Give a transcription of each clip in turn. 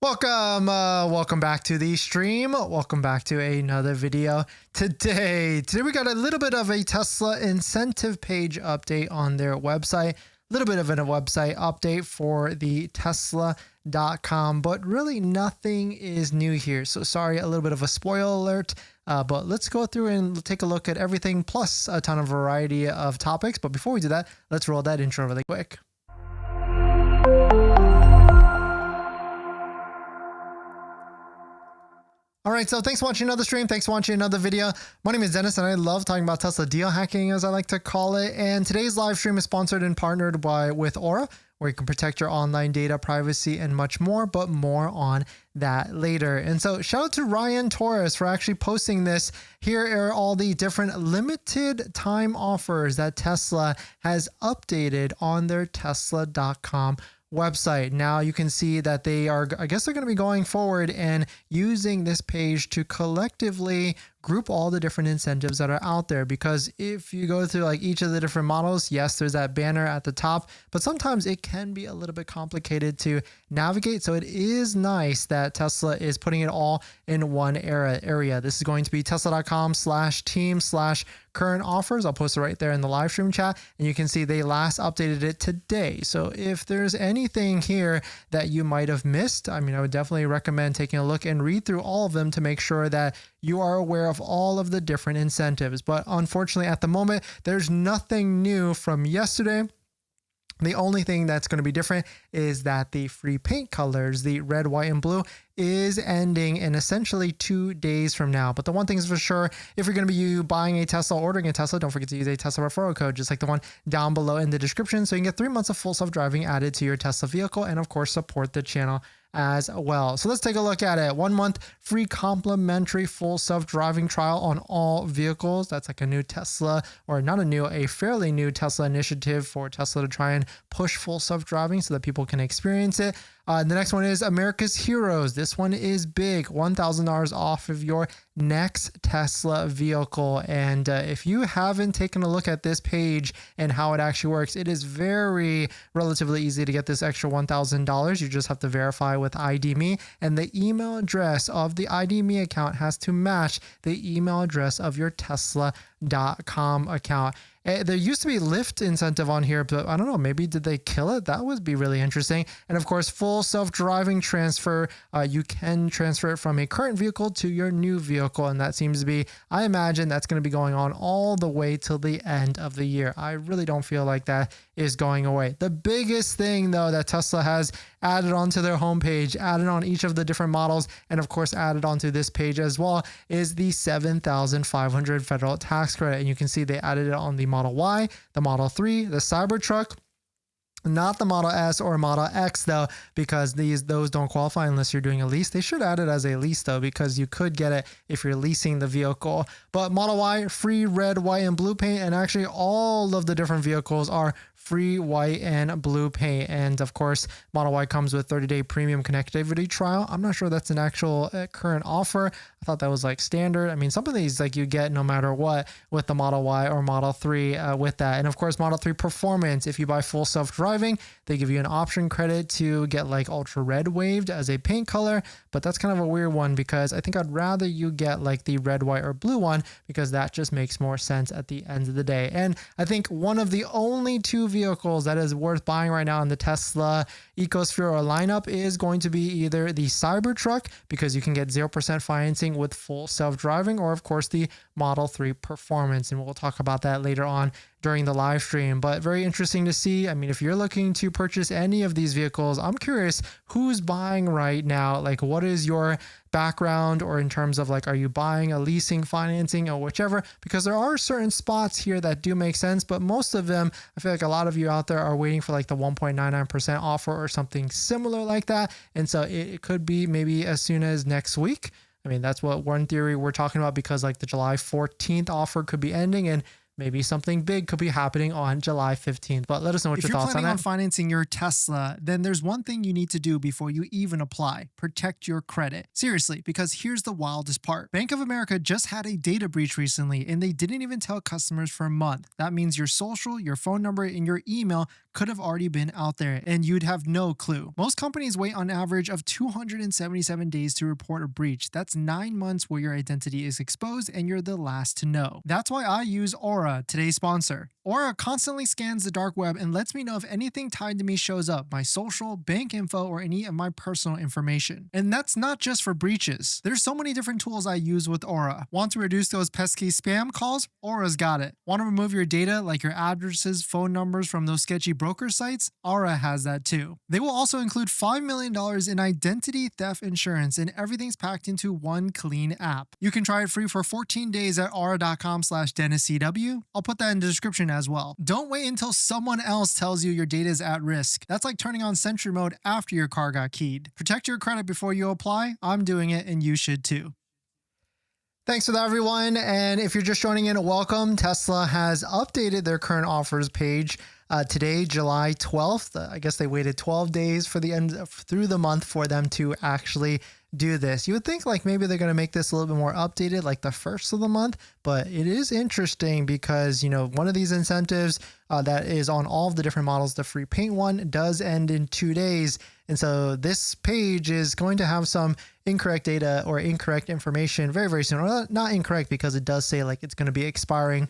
Welcome back to the stream. Welcome back to another video. Today we got a little bit of a Tesla incentive page update on their website. A little bit of a website update for the Tesla.com, but really nothing is new here. So sorry, a little bit of a spoiler alert, but let's go through and take a look at everything plus a ton of variety of topics. But before we do that, let's roll that intro really quick. All right, so thanks for watching another stream. Thanks for watching another video. My name is Dennis, and I love talking about Tesla deal hacking, as I like to call it. And today's live stream is sponsored and partnered with Aura, where you can protect your online data, privacy, and much more, but more on that later. And so shout out to Ryan Torres for actually posting this. Here are all the different limited time offers that Tesla has updated on their Tesla.com website. Now you can see that they are, I guess they're going to be going forward and using this page to collectively group all the different incentives that are out there, because if you go through like each of the different models, yes, there's that banner at the top, but sometimes it can be a little bit complicated to navigate. So it is nice that Tesla is putting it all in one area. This is going to be tesla.com/team/current offers. I'll post it right there in the live stream chat, and you can see they last updated it today. So if there's anything here that you might have missed, I mean, I would definitely recommend taking a look and read through all of them to make sure that you are aware of all of the different incentives. But unfortunately, at the moment, there's nothing new from yesterday. The only thing that's going to be different is that the free paint colors, the red, white, and blue, is ending in essentially 2 days from now. But the one thing is for sure, if you're going to be buying a Tesla, ordering a Tesla, don't forget to use a Tesla referral code, just like the one down below in the description. So you can get 3 months of full self-driving added to your Tesla vehicle, and of course, support the channel as well. So let's take a look at it. 1 month free complimentary full self-driving trial on all vehicles. That's like a new Tesla, or not a new, a fairly new Tesla initiative for Tesla to try and push full self-driving so that people can experience it. The next one is America's Heroes. This one is big, $1,000 off of your next Tesla vehicle. And if you haven't taken a look at this page and how it actually works, it is relatively easy to get this extra $1,000. You just have to verify with ID.me, and the email address of the ID.me account has to match the email address of your Tesla.com account. There used to be Lyft incentive on here, but I don't know, maybe did they kill it? That would be really interesting. And of course, full self-driving transfer. You can transfer it from a current vehicle to your new vehicle. And that seems to be, I imagine that's going to be going on all the way till the end of the year. I really don't feel like that is going away. The biggest thing though that Tesla has added onto their homepage, added on each of the different models, and of course added onto this page as well, is the $7,500 federal tax credit. And you can see they added it on the Model Y, the Model 3, the Cybertruck. Not the Model S or Model X though, because those don't qualify unless you're doing a lease. They should add it as a lease though, because you could get it if you're leasing the vehicle. But Model Y, free red, white, and blue paint, and actually all of the different vehicles are free white and blue paint. And of course, Model Y comes with 30-day premium connectivity trial. I'm not sure that's an actual current offer. I thought that was like standard. I mean, some of these like you get no matter what with the Model Y or Model 3 with that. And of course, Model 3 Performance, if you buy full self-driving, they give you an option credit to get like ultra red waved as a paint color. But that's kind of a weird one, because I think I'd rather you get like the red, white, or blue one, because that just makes more sense at the end of the day. And I think one of the only two vehicles that is worth buying right now in the Tesla ecosphere or lineup is going to be either the Cybertruck, because you can get 0% financing with full self-driving, or of course the Model 3 Performance. And we'll talk about that later on during the live stream. But very interesting to see. I mean, if you're looking to purchase any of these vehicles, I'm curious who's buying right now. Like, what is your background, or in terms of like, are you buying a leasing, financing, or whichever? Because there are certain spots here that do make sense, but most of them, I feel like a lot of you out there are waiting for like the 1.99% offer or something similar like that. And so it could be maybe as soon as next week. I mean, that's what one theory we're talking about, because like the July 14th offer could be ending, and maybe something big could be happening on July 15th. But let us know what your thoughts on that. If you're planning on financing your Tesla, then there's one thing you need to do before you even apply: protect your credit. Seriously, because here's the wildest part. Bank of America just had a data breach recently, and they didn't even tell customers for a month. That means your social, your phone number, and your email could have already been out there, and you'd have no clue. Most companies wait on average of 277 days to report a breach. That's 9 months where your identity is exposed and you're the last to know. That's why I use Aura, today's sponsor. Aura constantly scans the dark web and lets me know if anything tied to me shows up: my social, bank info, or any of my personal information. And that's not just for breaches. There's so many different tools I use with Aura. Want to reduce those pesky spam calls? Aura's got it. Want to remove your data like your addresses, phone numbers from those sketchy broker sites? Aura has that too. They will also include $5 million in identity theft insurance, and everything's packed into one clean app. You can try it free for 14 days at aura.com/DennisCW. I'll put that in the description as well. Don't wait until someone else tells you your data is at risk. That's like turning on Sentry mode after your car got keyed. Protect your credit before you apply. I'm doing it, and you should too. Thanks for that, everyone. And if you're just joining in, welcome. Tesla has updated their current offers page today, July 12th. I guess they waited 12 days for the end through the month for them to actually do this. You would think like maybe they're going to make this a little bit more updated like the first of the month, but it is interesting because, you know, one of these incentives that is on all of the different models, the free paint one, does end in 2 days. And so this page is going to have some incorrect data or incorrect information very, very soon. Or not incorrect, because it does say like it's going to be expiring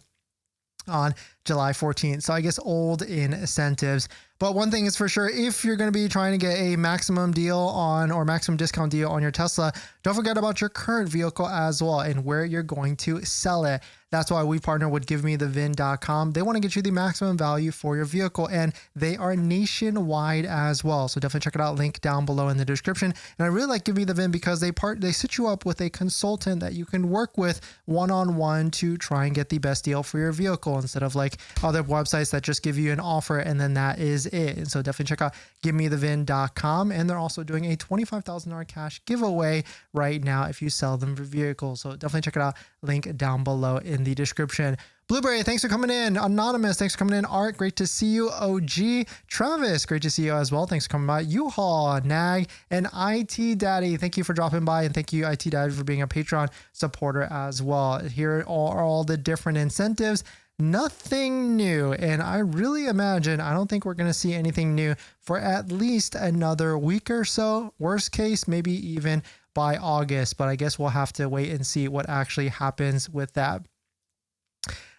on July 14th. So I guess old incentives. But one thing is for sure, if you're going to be trying to get a maximum deal on or maximum discount deal on your Tesla, don't forget about your current vehicle as well and where you're going to sell it. That's why we partner with GiveMeTheVin.com. They want to get you the maximum value for your vehicle, and they are nationwide as well. So definitely check it out. Link down below in the description. And I really like Give Me the VIN because they set you up with a consultant that you can work with one-on-one to try and get the best deal for your vehicle, instead of like other websites that just give you an offer and then that is it. And so definitely check out GiveMeTheVin.com. And they're also doing a $25,000 cash giveaway right now if you sell them for vehicles. So definitely check it out. Link down below in the description. Blueberry, thanks for coming in. Anonymous, thanks for coming in. Art, great to see you. OG, Travis, great to see you as well. Thanks for coming by. U-Haul, Nag, and IT Daddy, thank you for dropping by, and thank you, IT Daddy, for being a Patreon supporter as well. Here are all the different incentives. Nothing new, and I really imagine I don't think we're going to see anything new for at least another week or so. Worst case, maybe even by August, but I guess we'll have to wait and see what actually happens with that.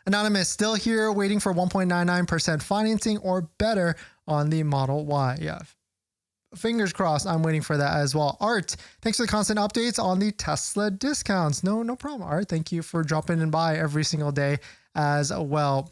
Anonymous, still here waiting for 1.99% financing or better on the Model Y. Yeah, fingers crossed. I'm waiting for that as well. Art, thanks for the constant updates on the Tesla discounts. No problem, Art. Thank you for dropping in by every single day as well.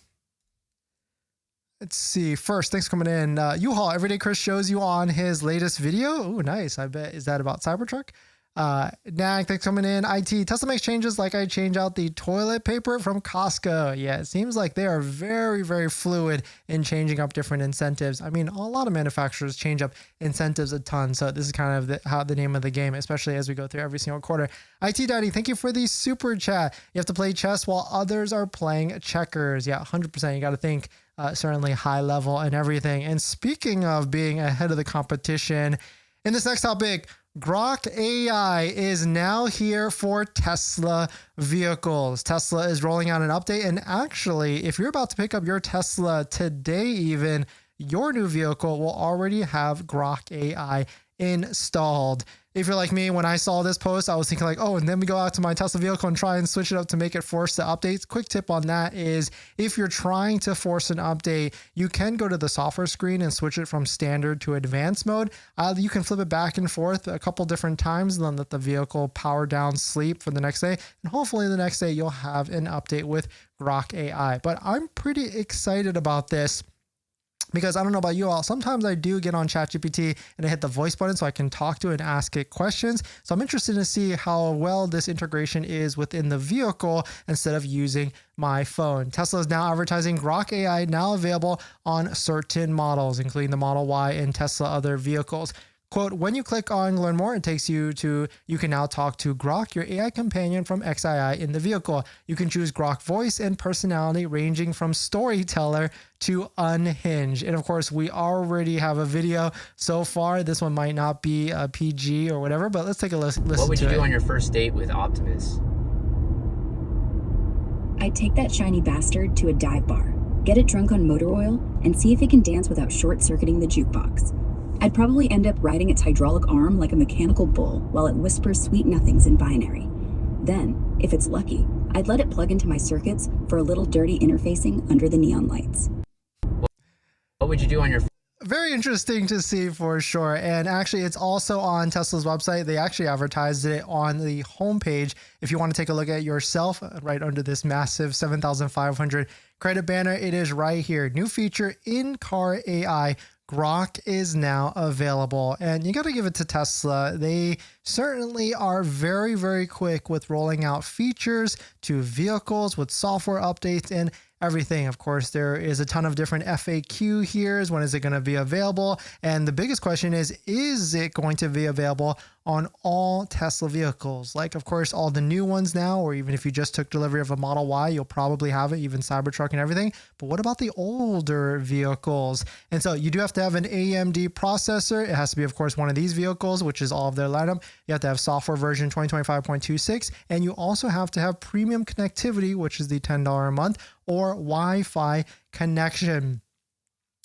Let's see. First, thanks for coming in. U-Haul, Everyday Chris shows you on his latest video. Oh, nice. I bet. Is that about Cybertruck? Nag, thanks for coming in. IT, Tesla makes changes like I change out the toilet paper from Costco. Yeah, it seems like they are very, very fluid in changing up different incentives. I mean, a lot of manufacturers change up incentives a ton. So this is kind of the name of the game, especially as we go through every single quarter. IT Daddy, thank you for the super chat. You have to play chess while others are playing checkers. Yeah, 100%. You got to think certainly high level and everything. And speaking of being ahead of the competition, in this next topic, Grok AI is now here for Tesla vehicles. Tesla is rolling out an update, and actually, if you're about to pick up your Tesla today even, your new vehicle will already have Grok AI installed. If you're like me, when I saw this post, I was thinking like, oh, and then we go out to my Tesla vehicle and try and switch it up to make it force the updates. Quick tip on that is if you're trying to force an update, you can go to the software screen and switch it from standard to advanced mode. You can flip it back and forth a couple different times and then let the vehicle power down sleep for the next day. And hopefully the next day you'll have an update with Grok AI. But I'm pretty excited about this, because I don't know about you all, sometimes I do get on ChatGPT and I hit the voice button so I can talk to it and ask it questions. So I'm interested to see how well this integration is within the vehicle instead of using my phone. Tesla is now advertising Grok AI, now available on certain models, including the Model Y and Tesla other vehicles. Quote, when you click on learn more, it takes you to, you can now talk to Grok, your AI companion from XAI in the vehicle. You can choose Grok voice and personality ranging from storyteller to unhinged. And of course, we already have a video so far. This one might not be a PG or whatever, but let's take a listen to it. What would you do on your first date with Optimus? I'd take that shiny bastard to a dive bar, get it drunk on motor oil, and see if it can dance without short-circuiting the jukebox. I'd probably end up riding its hydraulic arm like a mechanical bull while it whispers sweet nothings in binary. Then, if it's lucky, I'd let it plug into my circuits for a little dirty interfacing under the neon lights. What would you do on your... Very interesting to see for sure. And actually, it's also on Tesla's website. They actually advertised it on the homepage. If you want to take a look at yourself, right under this massive 7,500 credit banner, it is right here. New feature, in-car AI. Grok is now available, and you got to give it to Tesla. They certainly are very, very quick with rolling out features to vehicles with software updates and everything. Of course, there is a ton of different FAQ here. When is it going to be available? And the biggest question is it going to be available on all Tesla vehicles? Like, of course, all the new ones now, or even if you just took delivery of a Model Y, you'll probably have it, even Cybertruck and everything. But what about the older vehicles? And so you do have to have an AMD processor. It has to be, of course, one of these vehicles, which is all of their lineup. You have to have software version 2025.26, and you also have to have premium connectivity, which is the $10 a month, or Wi-Fi connection.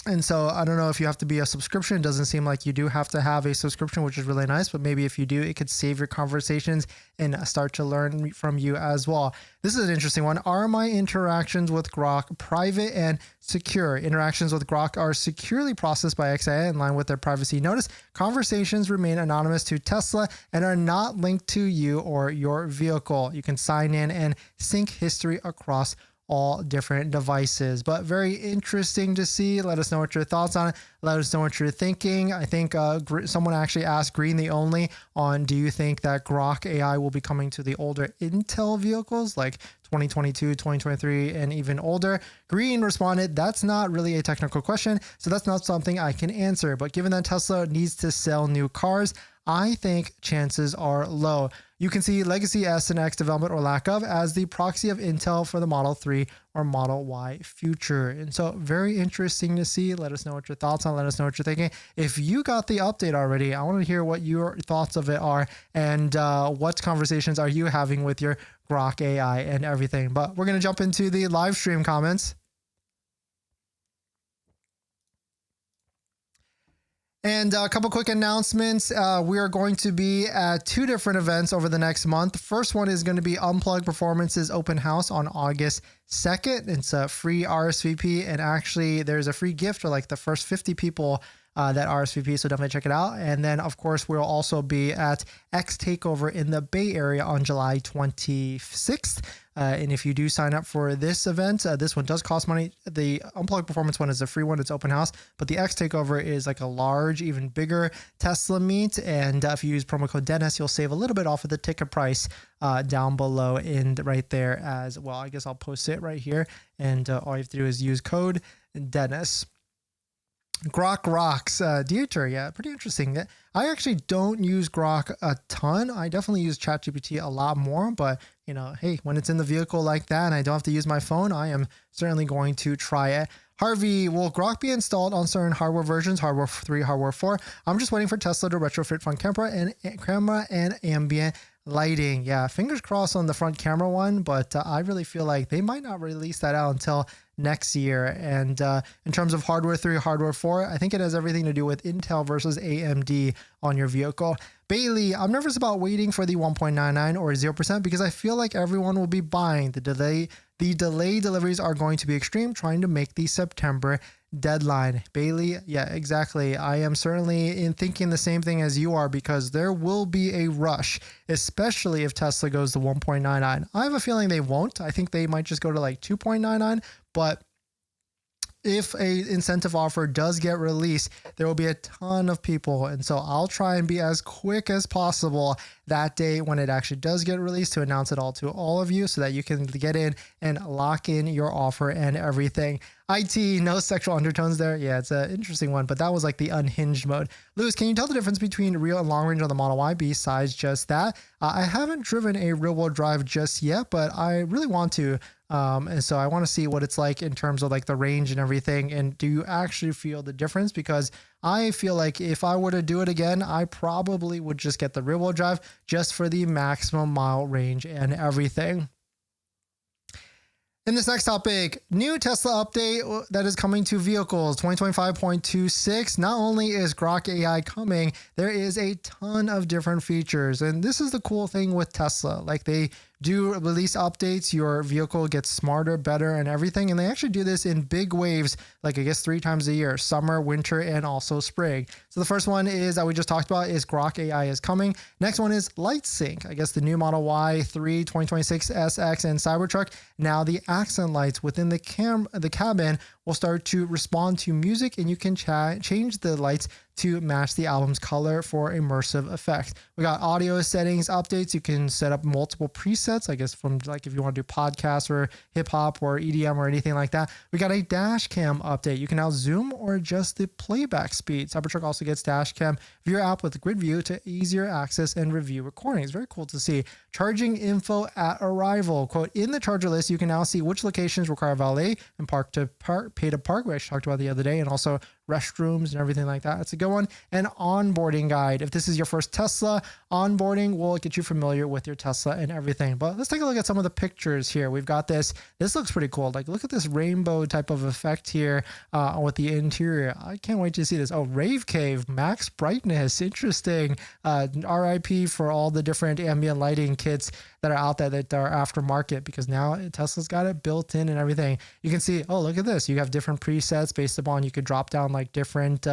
And so I don't know if you have to be a subscription. It doesn't seem like you do have to have a subscription, which is really nice. But maybe if you do, it could save your conversations and start to learn from you as well. This is an interesting one. Are my interactions with Grok private and secure? Interactions with Grok are securely processed by XAI in line with their privacy notice. Conversations remain anonymous to Tesla and are not linked to you or your vehicle. You can sign in and sync history across all different devices. But very interesting to see. Let us know what your thoughts on it. Let us know what you're thinking. I think someone actually asked Green the Only on, do you think that Grok AI will be coming to the older Intel vehicles like 2022, 2023, and even older? Green responded, that's not really a technical question, so that's not something I can answer. But given that Tesla needs to sell new cars, I think chances are low. You can see Legacy S and X development or lack of as the proxy of Intel for the Model 3 or Model Y future. And so very interesting to see. Let us know what your thoughts on. Let us know what you're thinking. If you got the update already, I want to hear what your thoughts of it are and what conversations are you having with your Grok AI and everything. But we're going to jump into the live stream comments. And a couple quick announcements. We are going to be at two different events over the next month. The first one is going to be Unplugged Performance's open house on August 2nd. It's a free RSVP, and actually there's a free gift for like the first 50 people that RSVP, so definitely check it out. And then, of course, we'll also be at X Takeover in the Bay Area on July 26th. And if you do sign up for this event, this one does cost money. The Unplugged Performance one is a free one. It's open house. But the X Takeover is like a large, even bigger Tesla meet. And if you use promo code Dennis, you'll save a little bit off of the ticket price down below and right there as well. I guess I'll post it right here. And all you have to do is use code Dennis. Grok rocks. Dieter, yeah, pretty interesting. I actually don't use Grok a ton. I definitely use ChatGPT a lot more, but you know, hey, when it's in the vehicle like that and I don't have to use my phone, I am certainly going to try it. Harvey, will Grok be installed on certain hardware versions, hardware 3, hardware 4? I'm just waiting for Tesla to retrofit front camera and ambient lighting. Yeah, fingers crossed on the front camera one, but I really feel like they might not release that out until next year. And in terms of hardware 3, hardware 4, I think it has everything to do with Intel versus AMD on your vehicle. Bailey, I'm nervous about waiting for the 1.99 or 0% because I feel like everyone will be buying. The delay deliveries are going to be extreme, trying to make the September deadline. Bailey, yeah, exactly. I am certainly in thinking the same thing as you are because there will be a rush, especially if Tesla goes to 1.99. I have a feeling they won't. I think they might just go to like 2.99, but if a incentive offer does get released, there will be a ton of people. And so I'll try and be as quick as possible that day when it actually does get released to announce it all to all of you so that you can get in and lock in your offer and everything. IT, no sexual undertones there. Yeah, it's an interesting one, but that was like the unhinged mode. Lewis, can you tell the difference between real and long range on the Model Y besides just that? I haven't driven a real world drive just yet, but I really want to. And so I want to see what it's like in terms of like the range and everything. And do you actually feel the difference? Because I feel like if I were to do it again, I probably would just get the rear wheel drive just for the maximum mile range and everything. In this next topic, new Tesla update that is coming to vehicles 2025.26. Not only is Grok AI coming, there is a ton of different features. And this is the cool thing with Tesla. Like they do release updates, your vehicle gets smarter, better, and everything. And they actually do this in big waves, like I guess 3 times a year, summer, winter, and also spring. So the first one is that we just talked about is Grok AI is coming. Next one is Light Sync. I guess the new Model Y 3, 2026 SX, and Cybertruck. Now the accent lights within the cabin will start to respond to music, and you can change the lights to match the album's color for immersive effect. We got audio settings updates. You can set up multiple presets, I guess from like if you want to do podcasts or hip hop or EDM or anything like that. We got a dash cam update. You can now zoom or adjust the playback speed. Cybertruck also gets dash cam viewer app with grid view to easier access and review recordings. Very cool to see. Charging info at arrival. Quote, in the charger list, you can now see which locations require valet and pay to park, which I talked about the other day, and also restrooms and everything like that. It's a good one. And onboarding guide. If this is your first Tesla, onboarding will get you familiar with your Tesla and everything. But let's take a look at some of the pictures here. We've got this. This looks pretty cool. Like look at this rainbow type of effect here with the interior. I can't wait to see this. Oh, rave cave, max brightness. Interesting. RIP for all the different ambient lighting kits that are out there that are aftermarket, because now Tesla's got it built in and everything. You can see, oh, look at this. You have different presets based upon, you could drop down like different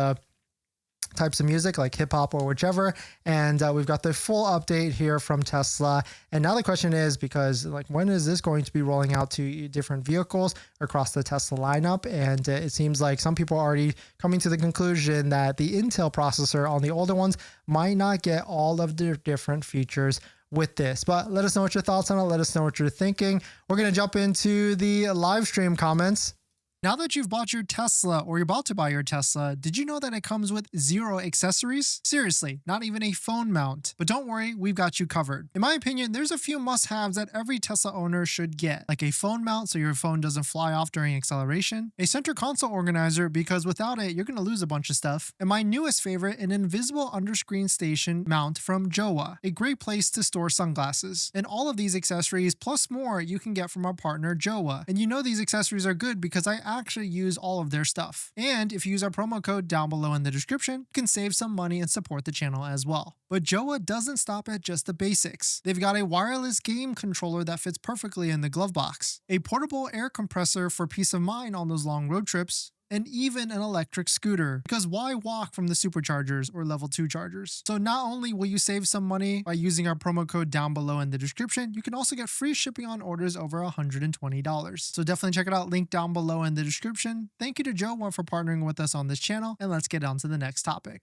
types of music like hip hop or whichever. And we've got the full update here from Tesla. And now the question is, because like, when is this going to be rolling out to different vehicles across the Tesla lineup? And it seems like some people are already coming to the conclusion that the Intel processor on the older ones might not get all of the different features with this. But let us know what your thoughts on it. Let us know what you're thinking. We're going to jump into the live stream comments. Now that you've bought your Tesla or you're about to buy your Tesla, did you know that it comes with 0 accessories? Seriously, not even a phone mount. But don't worry, we've got you covered. In my opinion, there's a few must-haves that every Tesla owner should get, like a phone mount so your phone doesn't fly off during acceleration, a center console organizer because without it, you're going to lose a bunch of stuff, and my newest favorite, an invisible underscreen station mount from Jowa, a great place to store sunglasses. And all of these accessories plus more you can get from our partner Jowa. And you know these accessories are good because I actually use all of their stuff. And if you use our promo code down below in the description, you can save some money and support the channel as well. But Jowa doesn't stop at just the basics. They've got a wireless game controller that fits perfectly in the glove box, a portable air compressor for peace of mind on those long road trips, and even an electric scooter, because why walk from the superchargers or level 2 chargers? So not only will you save some money by using our promo code down below in the description, you can also get free shipping on orders over $120. So definitely check it out, link down below in the description. Thank you to Jowa for partnering with us on this channel, and let's get on to the next topic.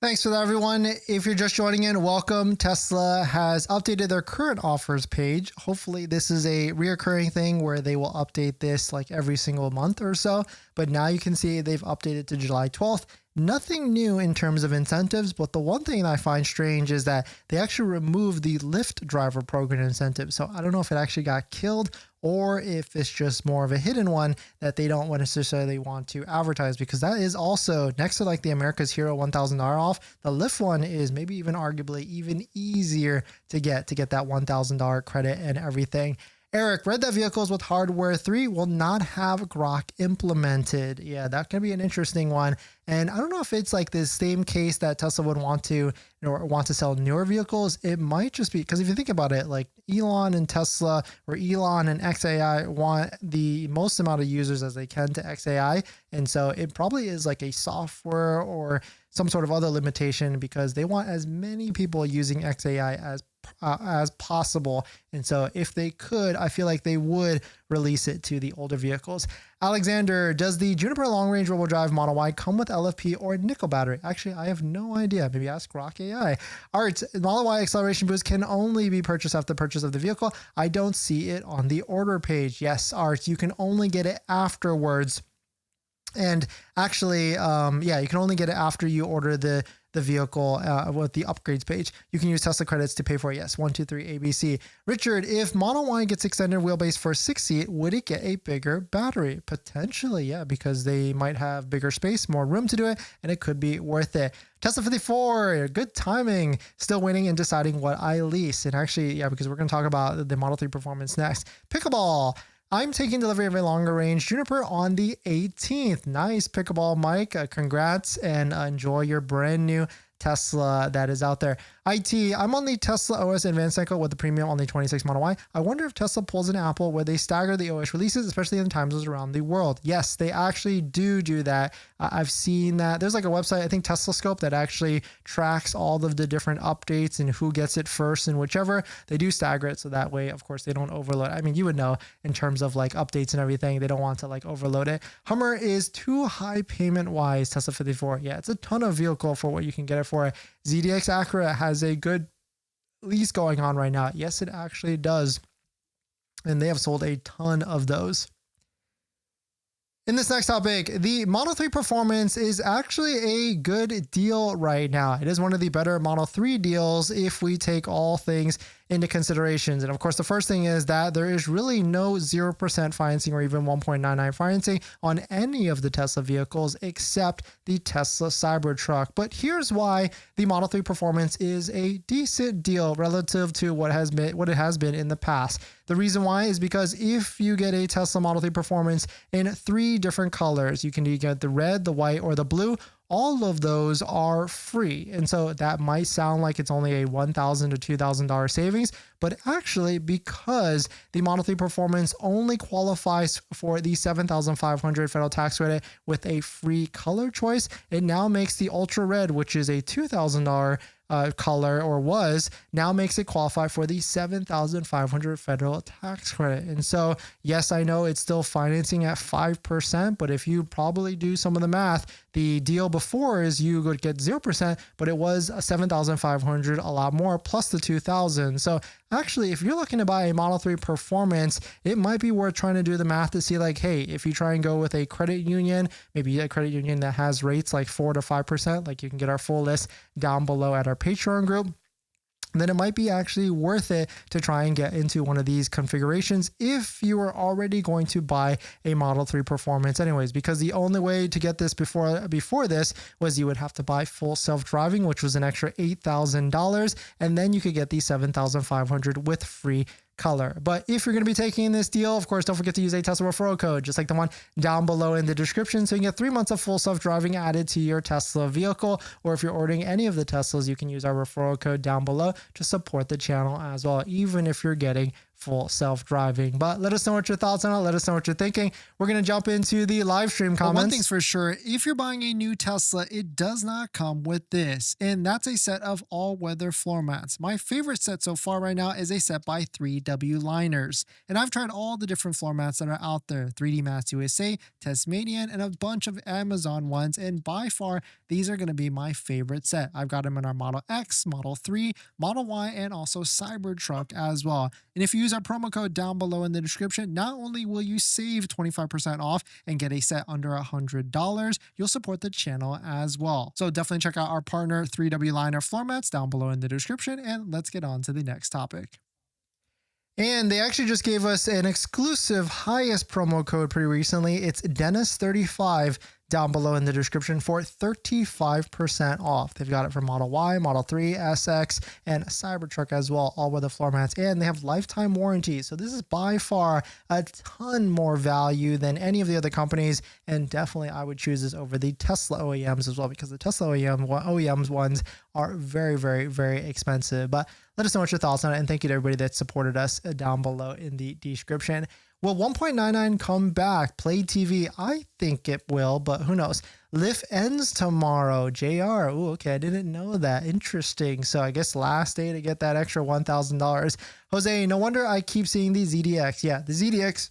Thanks for that, everyone. If you're just joining in, welcome. Tesla has updated their current offers page. Hopefully this is a reoccurring thing where they will update this like every single month or so. But now you can see they've updated to July 12th. Nothing new in terms of incentives, but the one thing that I find strange is that they actually removed the Lyft driver program incentive. So I don't know if it actually got killed or if it's just more of a hidden one that they don't necessarily want to advertise, because that is also next to like the America's Hero $1,000 off. The Lyft one is maybe even arguably even easier to get that $1,000 credit and everything. Eric, read that vehicles with hardware 3 will not have Grok implemented. Yeah, that can be an interesting one. And I don't know if it's like the same case that Tesla would want to, want to sell newer vehicles. It might just be because if you think about it, like Elon and Tesla or Elon and XAI want the most amount of users as they can to XAI. And so it probably is like a software or some sort of other limitation because they want as many people using XAI as as possible. And so if they could, I feel like they would release it to the older vehicles. Alexander, does the Juniper long range rear-wheel drive Model Y come with LFP or nickel battery? Actually, I have no idea. Maybe ask Grok AI. Art, Model Y acceleration boost can only be purchased after purchase of the vehicle. I don't see it on the order page. Yes, Art, you can only get it afterwards. And actually, yeah, you can only get it after you order the vehicle with the upgrades page. You can use Tesla credits to pay for it. Yes, 1, 2, 3, ABC. Richard, if Model Y gets extended wheelbase for 6-seat, would it get a bigger battery? Potentially, yeah, because they might have bigger space, more room to do it, and it could be worth it. Tesla 54, good timing. Still waiting and deciding what I lease. And actually, yeah, because we're going to talk about the Model 3 Performance next. Pickleball. I'm taking delivery of a longer range Juniper on the 18th. Nice pickleball, Mike. Congrats and enjoy your brand new Tesla that is out there. IT, I'm on the Tesla OS Advanced cycle with the premium on the 26 Model Y. I wonder if Tesla pulls an Apple where they stagger the OS releases, especially in time zones around the world. Yes, they actually do that. I've seen that. There's like a website, I think Tesla Scope, that actually tracks all of the different updates and who gets it first and whichever. They do stagger it so that way, of course, they don't overload. I mean, you would know in terms of like updates and everything, they don't want to like overload it. Hummer is too high payment wise, Tesla 54. Yeah, it's a ton of vehicle for what you can get it for. ZDX Acura has a good lease going on right now. Yes, it actually does. And they have sold a ton of those. In this next topic, the Model 3 Performance is actually a good deal right now. It is one of the better Model 3 deals if we take all things into considerations. And of course, the first thing is that there is really no 0% financing or even 1.99 financing on any of the Tesla vehicles except the Tesla Cybertruck. But here's why the Model 3 Performance is a decent deal relative to what it has been in the past. The reason why is because if you get a Tesla Model 3 Performance in 3 different colors, you can get the red, the white, or the blue. All of those are free. And so that might sound like it's only a $1,000 to $2,000 savings, but actually because the Model 3 Performance only qualifies for the $7,500 federal tax credit with a free color choice, it now makes the Ultra Red, which is a $2,000 color, or was, now makes it qualify for the $7,500 federal tax credit. And so, yes, I know it's still financing at 5%, but if you probably do some of the math, the deal before is you would get 0%, but it was $7,500, a lot more, plus the $2,000. So actually, if you're looking to buy a Model 3 Performance, it might be worth trying to do the math to see like, hey, if you try and go with a credit union, maybe a credit union that has rates like 4 to 5%, like you can get our full list down below at our Patreon group, then it might be actually worth it to try and get into one of these configurations if you are already going to buy a Model 3 Performance anyways, because the only way to get this before this was you would have to buy full self-driving, which was an extra $8,000, and then you could get the $7,500 with free color. But if you're going to be taking this deal, of course, don't forget to use a Tesla referral code, just like the one down below in the description. So you can get 3 months of full self-driving added to your Tesla vehicle. Or if you're ordering any of the Teslas, you can use our referral code down below to support the channel as well, even if you're getting full self-driving. But let us know what your thoughts on it. Let us know what you're thinking. We're going to jump into the live stream comments. Well, one thing's for sure, if you're buying a new Tesla, it does not come with this. And that's a set of all-weather floor mats. My favorite set so far right now is a set by 3W Liners. And I've tried all the different floor mats that are out there. 3D Mats USA, Tasmanian, and a bunch of Amazon ones. And by far, these are going to be my favorite set. I've got them in our Model X, Model 3, Model Y, and also Cybertruck as well. And if you use our promo code down below in the description, not only will you save 25% off and get a set under $100, you'll support the channel as well. So definitely check out our partner 3W Liner floor mats down below in the description, and let's get on to the next topic. And they actually just gave us an exclusive highest promo code pretty recently. It's Dennis35 down below in the description for 35% off. They've got it for Model Y, Model 3, SX, and Cybertruck as well, all weather floor mats, and they have lifetime warranty. So this is by far a ton more value than any of the other companies, and definitely I would choose this over the Tesla OEMs as well, because the Tesla OEMs ones are very, very, very expensive. But let us know what your thoughts on it, and thank you to everybody that supported us down below in the description. Will 1.99 come back? Play TV? I think it will, but who knows? Lyft ends tomorrow. JR. Oh, okay. I didn't know that. Interesting. So I guess last day to get that extra $1,000. Jose, no wonder I keep seeing the ZDX. Yeah, the ZDX,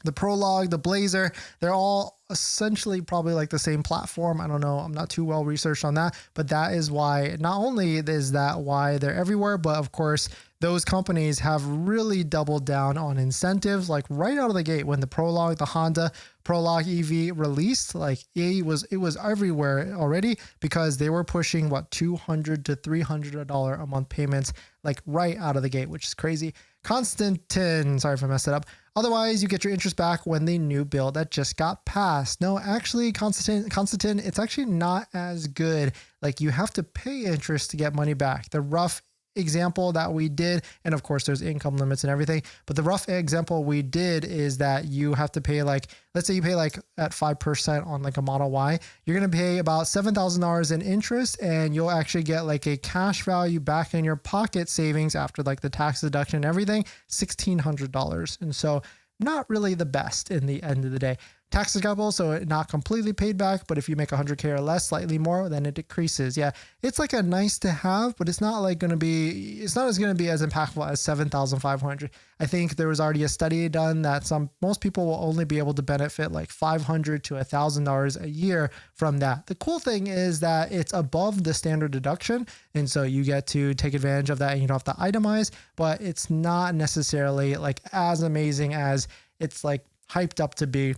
the Prologue, the Blazer, they're all essentially probably like the same platform. I don't know. I'm not too well researched on that, but that is why, not only is that why they're everywhere, but of course, those companies have really doubled down on incentives, like right out of the gate when the Prologue, the Honda Prologue EV released, like it was everywhere already because they were pushing what $200 to $300 a month payments, like right out of the gate, which is crazy. Constantine, sorry if I messed it up. Otherwise, you get your interest back when the new bill that just got passed. No, actually, Constantine, it's actually not as good. Like you have to pay interest to get money back. The rough example that we did, and of course there's income limits and everything, but the rough example we did is that you have to pay, like, let's say you pay like at 5% on like a Model Y, you're going to pay about $7,000 in interest, and you'll actually get like a cash value back in your pocket savings after like the tax deduction and everything, $1,600. And so not really the best in the end of the day. Tax deductible, so not completely paid back, but if you make 100K or less, slightly more, then it decreases. Yeah, it's like a nice to have, but it's not as going to be as impactful as 7,500. I think there was already a study done that most people will only be able to benefit like $500 to $1,000 a year from that. The cool thing is that it's above the standard deduction, and so you get to take advantage of that, and you don't have to itemize, but it's not necessarily like as amazing as it's like hyped up to be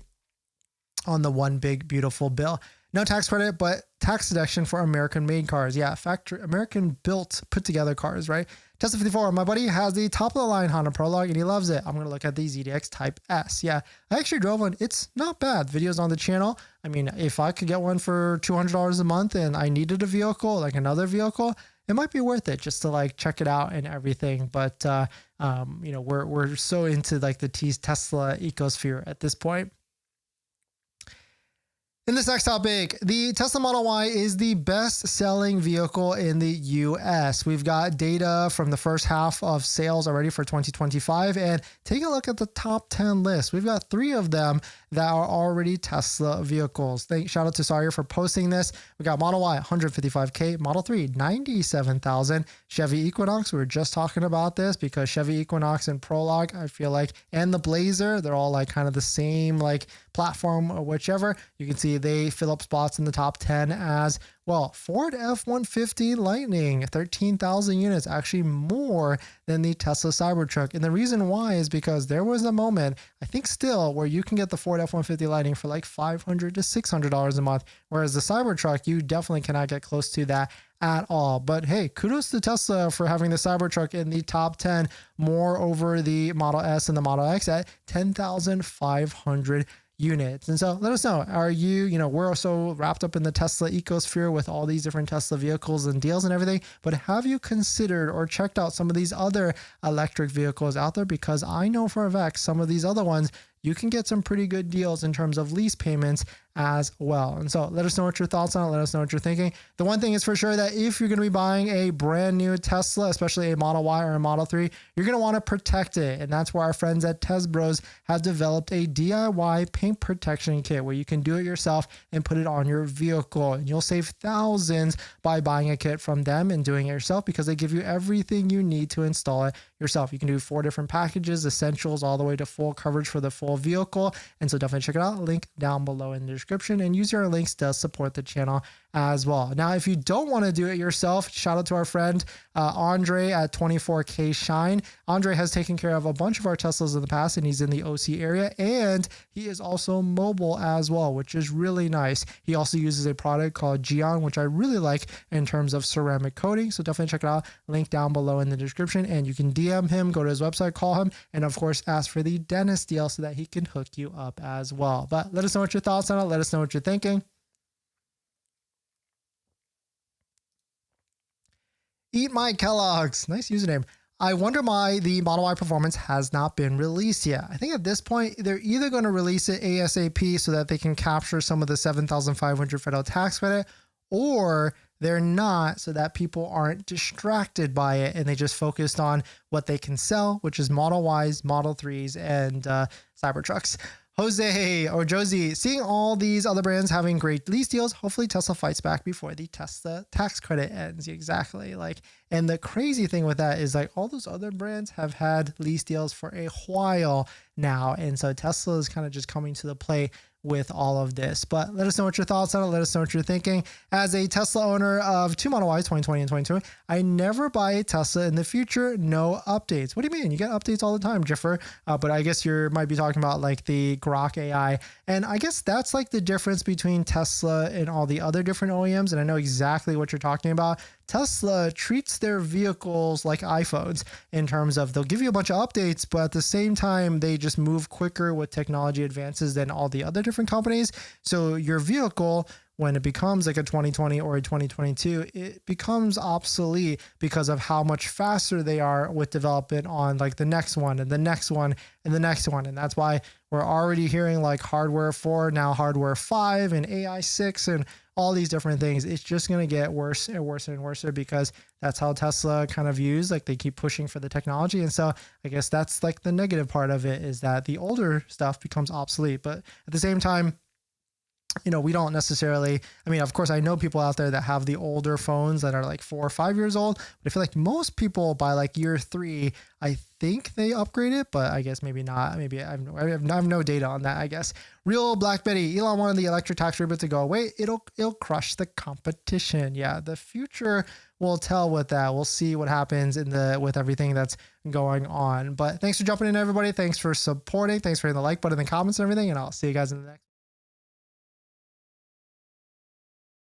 on the one big beautiful bill. No tax credit, but tax deduction for American made cars. Yeah, factory American built, put together cars, right? Tesla 54, my buddy has the top of the line Honda Prologue and he loves it. I'm going to look at the ZDX Type S. Yeah, I actually drove one. It's not bad. Videos on the channel. I mean, if I could get one for $200 a month and I needed a vehicle, like another vehicle, it might be worth it just to like check it out and everything. But, we're so into like the Tesla ecosphere at this point. In this next topic, the Tesla Model Y is the best-selling vehicle in the US. We've got data from the first half of sales already for 2025, and take a look at the top 10 list. We've got 3 of them that are already Tesla vehicles. Shout out to Sawyer for posting this. We got Model Y, 155K, Model 3, 97,000, Chevy Equinox. We were just talking about this because Chevy Equinox and Prologue, I feel like, and the Blazer, they're all like kind of the same like platform or whichever. You can see they fill up spots in the top 10 as well. Ford F-150 Lightning, 13,000 units, actually more than the Tesla Cybertruck. And the reason why is because there was a moment, I think still, where you can get the Ford F-150 Lightning for like $500 to $600 a month, whereas the Cybertruck, you definitely cannot get close to that at all. But hey, kudos to Tesla for having the Cybertruck in the top 10, more over the Model S and the Model X at 10,500 units. And so let us know, are we're so wrapped up in the Tesla ecosphere with all these different Tesla vehicles and deals and everything, but have you considered or checked out some of these other electric vehicles out there? Because I know for a fact some of these other ones, you can get some pretty good deals in terms of lease payments as well. And so let us know what your thoughts on it. Let us know what you're thinking. The one thing is for sure that if you're going to be buying a brand new Tesla, especially a Model Y or a Model 3, you're going to want to protect it. And that's where our friends at Tesbros have developed a DIY paint protection kit where you can do it yourself and put it on your vehicle. And you'll save thousands by buying a kit from them and doing it yourself because they give you everything you need to install it yourself. You can do 4 different packages, essentials, all the way to full coverage for the full vehicle. And so definitely check it out. Link down below in the description, and use your links to support the channel as well. Now, if you don't want to do it yourself, shout out to our friend Andre at 24K Shine. Andre has taken care of a bunch of our Teslas in the past, and he's in the OC area, and he is also mobile as well, which is really nice. He also uses a product called Geon, which I really like in terms of ceramic coating. So definitely check it out. Link down below in the description, and you can DM him, go to his website, call him, and of course ask for the dentist deal so that he can hook you up as well. But let us know what your thoughts on it. Let us know what you're thinking. Eat My Kellogg's, nice username. I wonder why the Model Y Performance has not been released yet. I think at this point, they're either going to release it ASAP so that they can capture some of the 7,500 federal tax credit, or they're not, so that people aren't distracted by it and they just focused on what they can sell, which is Model Ys, Model 3s, and Cybertrucks. Jose or Josie, seeing all these other brands having great lease deals, hopefully Tesla fights back before the Tesla tax credit ends. Exactly. Like, and the crazy thing with that is like all those other brands have had lease deals for a while now. And so Tesla is kind of just coming to the plate with all of this. But let us know what your thoughts on it. Let us know what you're thinking. As a Tesla owner of 2 Model Ys, 2020 and 2022, I never buy a Tesla in the future. No updates. What do you mean? You get updates all the time, Jiffer. But I guess you might be talking about like the Grok AI. And I guess that's like the difference between Tesla and all the other different OEMs. And I know exactly what you're talking about. Tesla treats their vehicles like iPhones in terms of they'll give you a bunch of updates, but at the same time, they just move quicker with technology advances than all the other different companies. So your vehicle, when it becomes like a 2020 or a 2022, it becomes obsolete because of how much faster they are with development on like the next one and the next one and the next one. And that's why we're already hearing like hardware 4, now hardware 5 and AI 6 and all these different things. It's just going to get worse and worse and worse because that's how Tesla kind of views, like they keep pushing for the technology. And so I guess that's like the negative part of it, is that the older stuff becomes obsolete. But at the same time, you know, we don't necessarily, I mean, of course, I know people out there that have the older phones that are like 4 or 5 years old, but I feel like most people by like year 3, I think they upgrade it, but I guess maybe not. Maybe I have no data on that, I guess. Real Black Betty, Elon wanted the electric tax rebate to go away. It'll crush the competition. Yeah, the future will tell with that. We'll see what happens with everything that's going on. But thanks for jumping in, everybody. Thanks for supporting. Thanks for hitting the like button in the comments and everything. And I'll see you guys in the next.